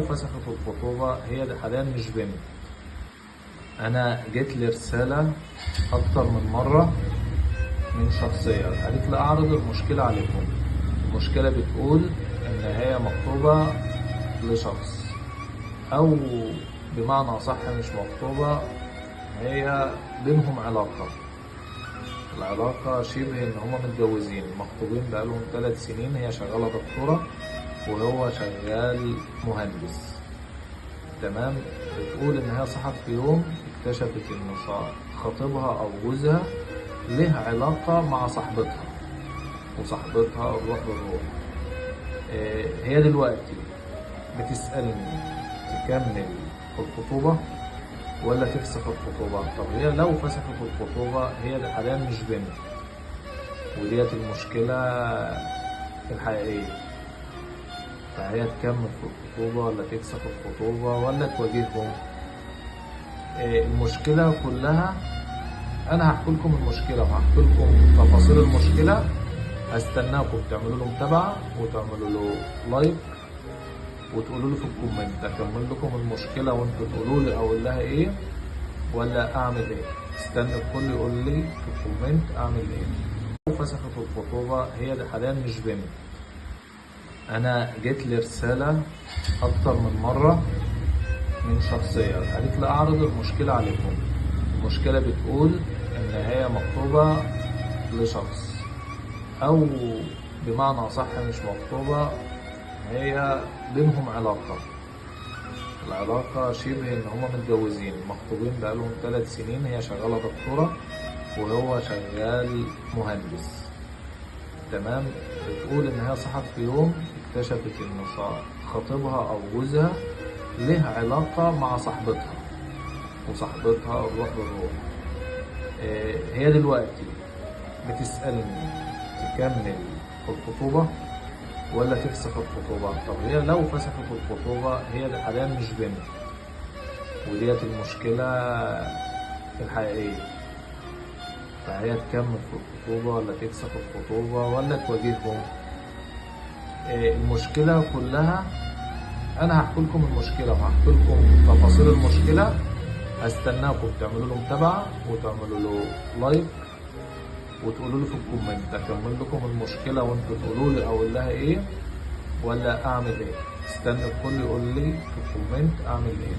فسخت الخطوبة هي حاليا مش بنت. أنا جيت لي رسالة أكتر من مرة من شخصية قالت لي أعرض المشكلة عليكم. المشكلة بتقول إن هي مخطوبة لشخص، أو بمعنى أصح مش مخطوبة، هي بينهم علاقة. العلاقة شبه إن هما متجوزين، مخطوبين بقالهم 3 سنين. هي شغالة دكتورة وهو شغال مهندس. تمام. بتقول إن هي صحت في يوم اكتشفت إن خطيبها أو جوزها له علاقة مع صاحبتها، وصاحبتها الروح بالروح. هي دلوقتي بتسألني تكمل الخطوبة ولا تفسخ الخطوبة. طب هي لو فسخت الخطوبة هي حاليا مش بنت، وديت المشكلة الحقيقية. فهي تكمل في الخطوبة ولا تفسخ الخطوبة ولا تواجههم. المشكلة كلها أنا هحكي لكم المشكلة وهحكي لكم تفاصيل المشكلة. هستناكم تعملوا له متابعة وتعملوا له لايك وتقولوا له في الكومنت اكمل لكم المشكله، وانتوا تقولوا لي اقول لها ايه ولا اعمل ايه. استنى الكل يقول لي في الكومنت اعمل ايه. فسخت الخطوبه هي حاليا مش بنت. انا جيت لي رساله اكتر من مره من شخصيه قالت لي اعرض المشكله عليكم. المشكله بتقول ان هي مخطوبه لشخص، او بمعنى اصح مش مخطوبه، هي بينهم علاقة. العلاقة شبه إن هما متجوزين، مخطوبين بقالهم 3 سنين. هي شغالة دكتورة وهو شغال مهندس. تمام. بتقول إن هي صحت في يوم اكتشفت إن خطيبها أو جوزها له علاقة مع صاحبتها، وصاحبتها الروح بالروح. هي دلوقتي بتسألني تكمل الخطوبة ولا تفسخ الخطوبة. طب هي لو فسخت الخطوبة هي حاليا مش بنت، وديت المشكلة الحقيقية. فهي تكمل في الخطوبة ولا تفسخ الخطوبة ولا تواجههم. المشكلة كلها أنا هحكي لكم المشكلة وهحكي لكم تفاصيل المشكلة. هستناكم تعملوا له متابعة وتعملوا له لايك وتقولوا لي في الكومنت اكمل لكم المشكله، وانتوا تقولوا لي اقول لها ايه ولا اعمل ايه. استنى الكل يقول لي في الكومنت اعمل ايه.